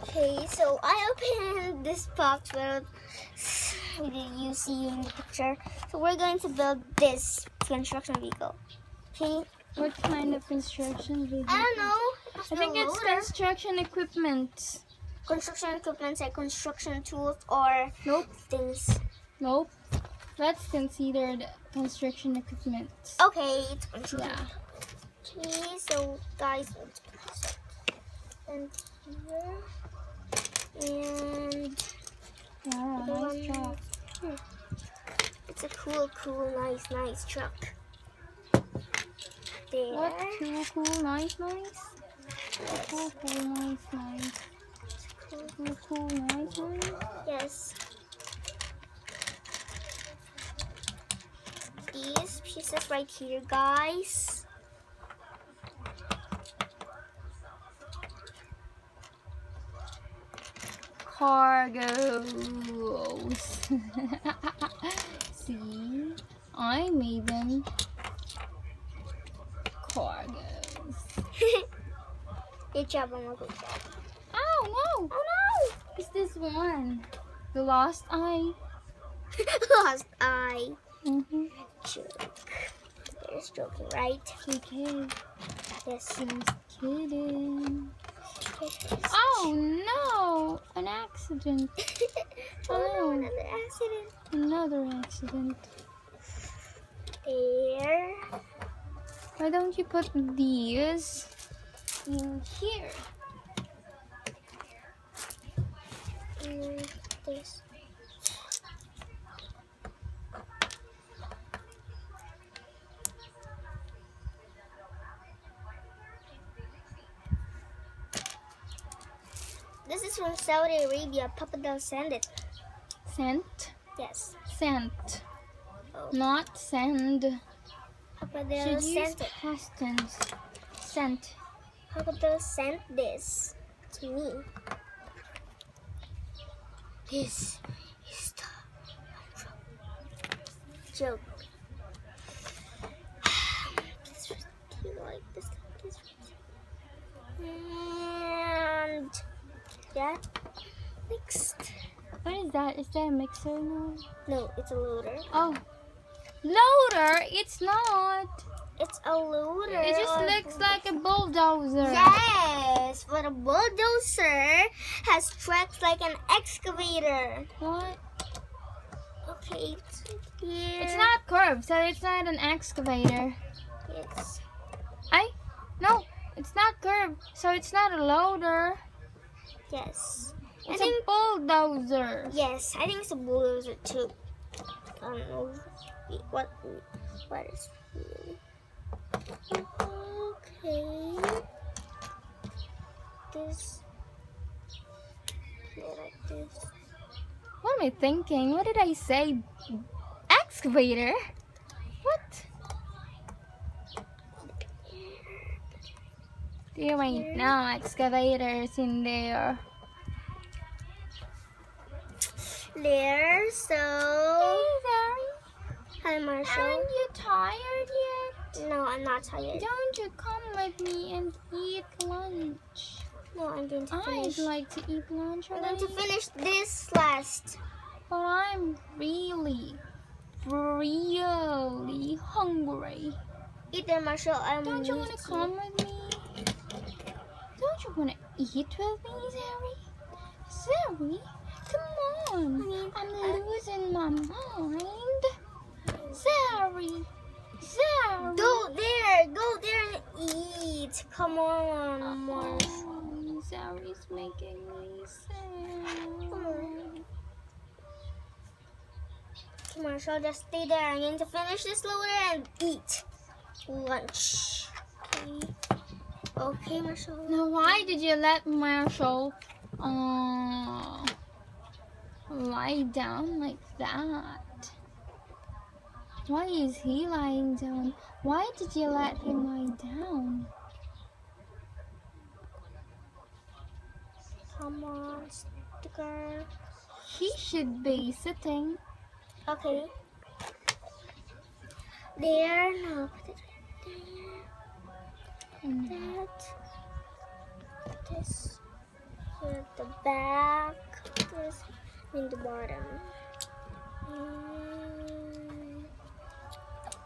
Okay, so I opened this box where you see in the picture. So we're going to build this construction vehicle. Okay. What kind of construction vehicle? I don't know. I think it's construction equipment. Construction equipment like construction tools or Nope. things. Nope. That's considered construction equipment. Okay, it's construction. Yeah. Okay, so guys, and here and Wow, nice truck. It's a cool, nice truck. There. What? Cool, nice. Cool, nice. Cool, nice. Yes. These pieces right here, guys. Cargos. See, I made them cargos. Good job, Mama. Good job. Oh no! Oh no! It's this one. The lost eye. Lost eye. Mm-hmm. Joke. There's joking, right? Okay. Yes. Just kidding. Oh no! An accident. Oh no, another accident. Another accident. There. Why don't you put these in here? And this. This is from Saudi Arabia. Papa does send it. Sent? Yes. Sent. Oh. Not send. Papa Should does use send it. past tense. Sent. Papa does sent this to me. This is the joke. Do you like this? And yeah, next. What is that? Is that a mixer now? No, it's a loader. Oh. Loader? It's not. It's a loader. It just looks like a bulldozer. Yes, but a bulldozer has tracks like an excavator. What? Okay, it's here. It's not curved, so it's not an excavator. Yes. No, it's not curved, so it's not a loader. Yes. It's a bulldozer. Yes, I think it's a bulldozer too. I don't know what is really. Okay. This. Yeah, like this. What am I thinking? What did I say? Excavator? What? There ain't no excavators in there. There, so. Hey, Zari. Hi, Marshall. Aren't you tired yet? No, I'm not tired. Don't you come with me and eat lunch? No, I'm going to finish. I'd like to eat lunch I'm already. going to finish this last. But I'm really hungry. Eat there, Marshall. Don't you want to come with me? Don't you want to eat with me, Zari? Zari, come on. I'm losing my mind. Zari. Go there and eat. Come on, Marshall. Oh, Zari's making me sad. Marshall, just stay there. I'm going to finish this loader and eat lunch. Okay. Okay, Marshall. Now, why did you let Marshall lie down like that? Why is he lying down? Why did you let him lie down? Come on, sticker. He should be sitting. Okay. There, no, put it right there. That. This. Here, the back. This in the bottom.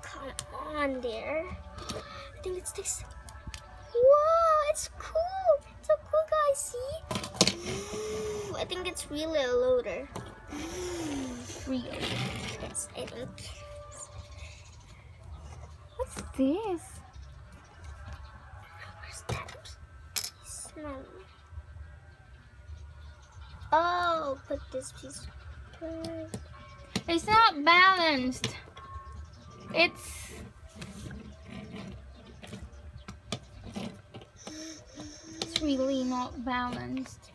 Come on there. I think it sticks. Whoa, it's cool. It's so cool, guys. See? I think it's really a loader. Really? Yes, I think. What's this? Where's that? Smell. Oh, put this piece. It's not balanced. It's really not balanced.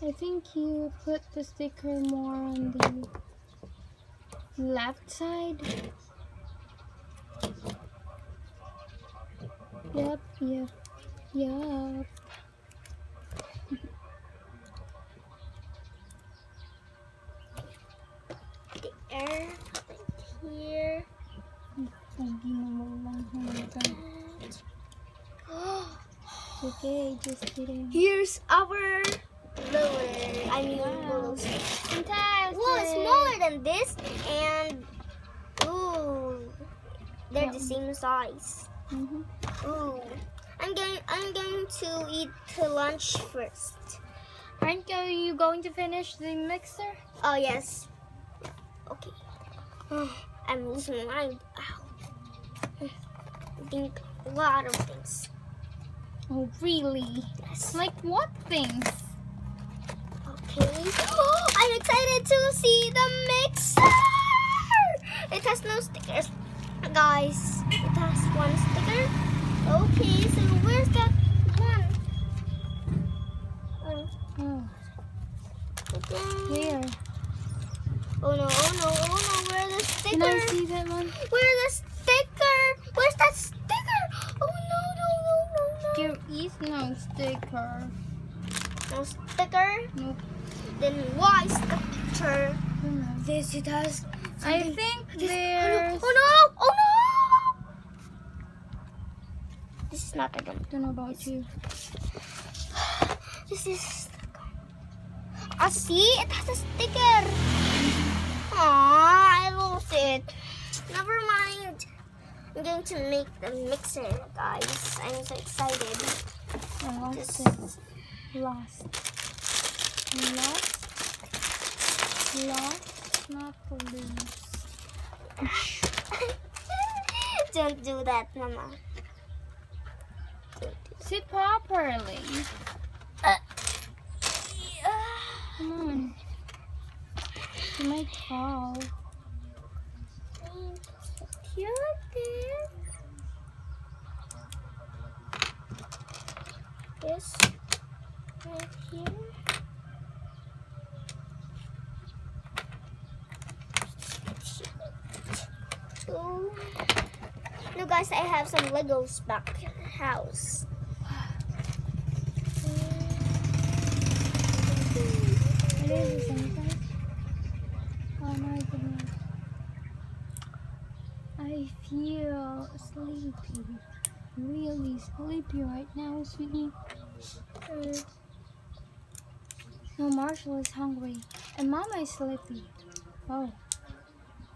I think you put the sticker more on the left side. Yep. There, here. Okay, just kidding. Here's our loader. I mean, bulldozer. Fantastic. Whoa, it's smaller than this, and ooh, they're the same size. Ooh, I'm going to eat the lunch first. Aren't you going to finish the mixer? Oh yes. Okay. I'm losing my mind. Ow. I think a lot of things. Oh, really? Yes. Like what things? Okay. I'm excited to see the mixer. It has no stickers, guys. It has one sticker. Okay, so where's that one? Oh, Okay. here. Oh no! Where's the sticker? Can I see that one? Where's the sticker? Where's that sticker? Oh no! There is no sticker. No sticker? Nope. Then why is the picture? No. This it has. I something. think This- there's... Oh no! This is not a gun. Don't know about you. This is. Ah, see? It has a sticker. Aww, I lost it. Never mind. I'm going to make the mixer, guys. I'm so excited. I lost This- it. Lost, not to lose. Don't do that, Mama. Sit properly. Come on. You might fall. This right here. Oh. No, guys, I have some Legos back in the house. It is the same size. Oh my goodness. I feel sleepy. Really sleepy right now, sweetie. No, Marshall is hungry. And Mama is sleepy. Oh.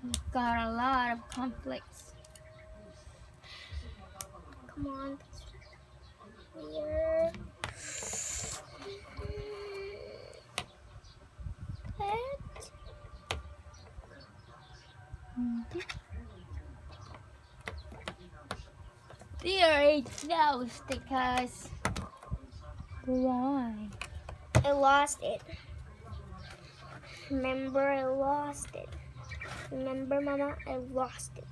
We've got a lot of conflicts. Come on. Here. There is no stickers. Why? I lost it. Remember, I lost it. Remember, Mama, I lost it.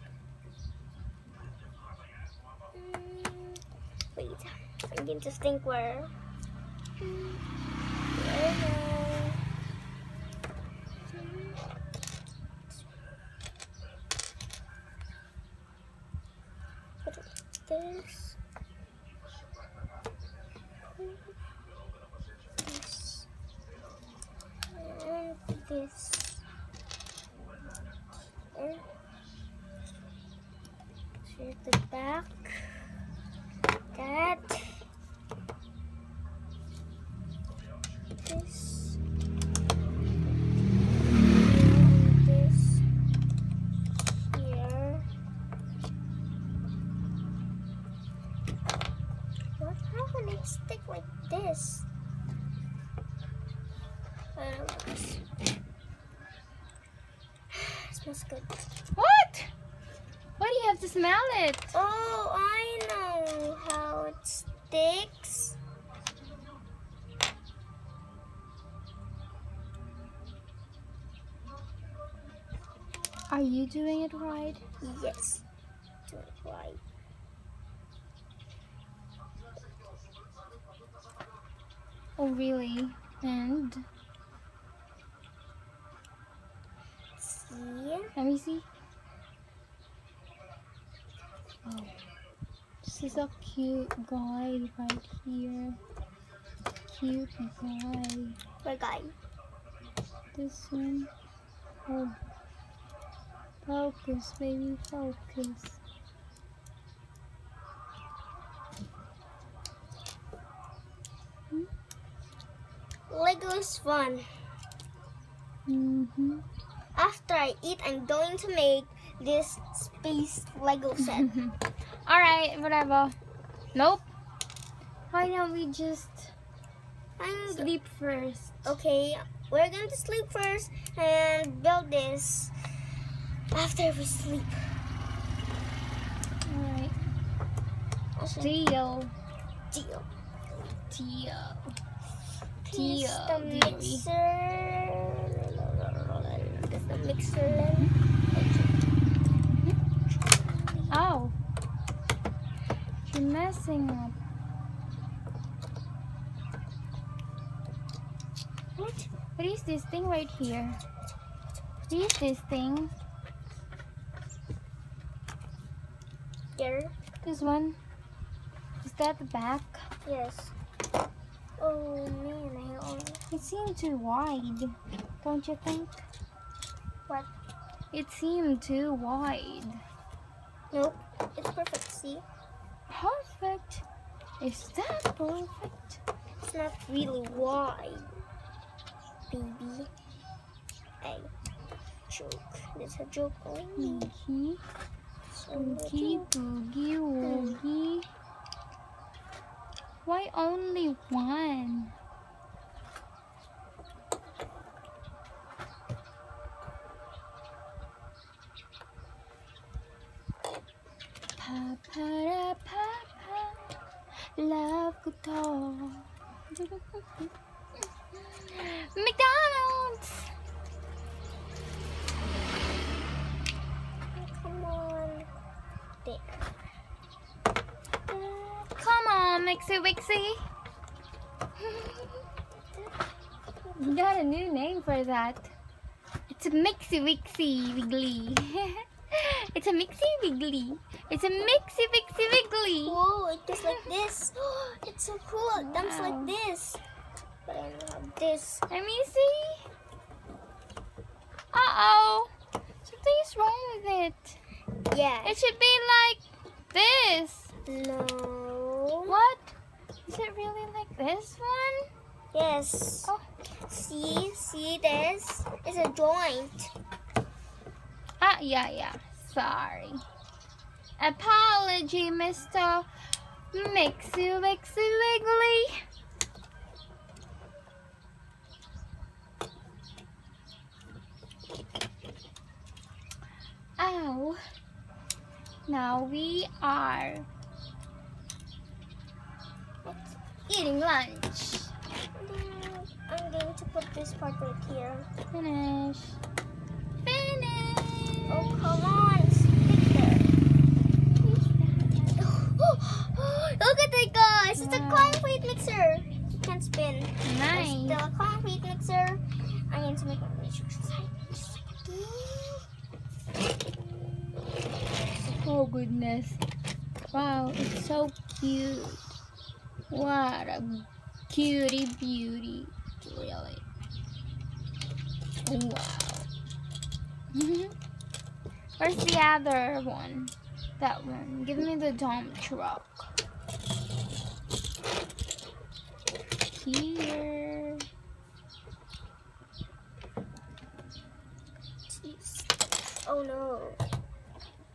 Wait, I'm going to think where. This. And this. Here's the back. That. stick like this. I don't know this. It smells good. What? Why do you have to smell it? Oh, I know how it sticks. Are you doing it right? Yes, do it right. Oh, really? And See? let me see. Oh, this is a cute guy right here. Cute guy. What guy? This one. Oh, focus, baby, focus. Lego is fun. Mm-hmm. After I eat, I'm going to make this space Lego set. Alright, whatever. Nope. Why don't we just sleep first? Okay, we're going to sleep first and build this after we sleep. Alright. Also, Deal. deal. Deal. Please, Deal, the dearie. mixer. This the mixer. Oh. You're messing up. What is this thing right here? What is this thing? Here. This one? Is that the back? Yes. Oh man, It seemed too wide. Don't you think? What? It seemed too wide. Nope, it's perfect. See, Perfect. Is that perfect? it's not really wide, baby. Hey, joke. It's a joke only. Oogie, So oogie, boogie, woogie. Why only one? Pa pa love ko to. McDonald's. come on, there. Come on, Mixie Wixie. You got a new name for that. It's a Mixie Wixie Wiggly. It's a Mixie Wiggly. It's a Mixie Wixie Wiggly. Whoa, it goes like this. It's so cool. It dumps Wow. like this. But I don't have this. Let me see. Uh-oh. Something's wrong with it. Yeah. It should be like this. No. What? Is it really like this one? Yes. Oh. See this? It's a joint. Ah, yeah. Sorry. Apology, Mr. Mixie Wixie Wiggly. Ow. Now we are eating lunch. I'm going to put this part right here. Finish. Oh, come on. Stick there. Look at it, guys. It's a Wow. concrete mixer. You can't spin. It's Nice. still a concrete mixer. I'm going to make a mixture. Just Oh goodness. Wow, it's so cute. What a cutie beauty. Really. Wow. Where's the other one? That one. Give me the dump truck. Here. Oh no.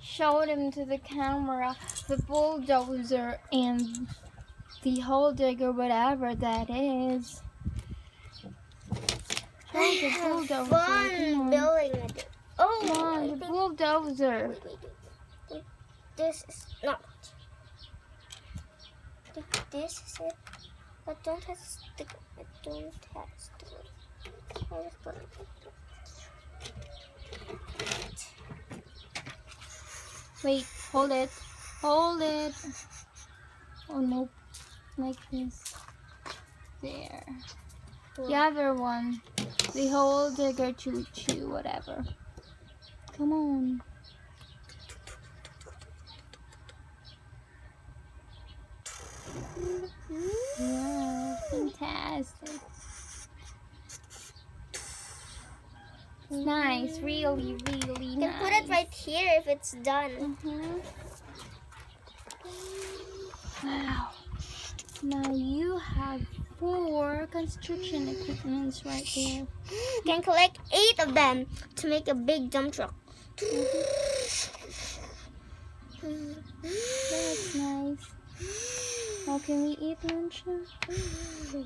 Show them to the camera the bulldozer and the hole digger, whatever that is. Oh, the bulldozer. Fun Come on. building it. Oh, Come on, I the think- bulldozer. wait. This is not. I think this is it. But don't have sticker. I don't have sticker. I just put it. Wait, hold it. Hold it. Oh no, like this. There. The other one. The hole digger, choo choo, whatever. Come on. Wow, fantastic. Nice, really, really You nice. can put it right here if it's done. Wow. Now you have 4 construction equipments right there. You can collect 8 of them to make a big dump truck. That's nice. Now can we eat lunch now?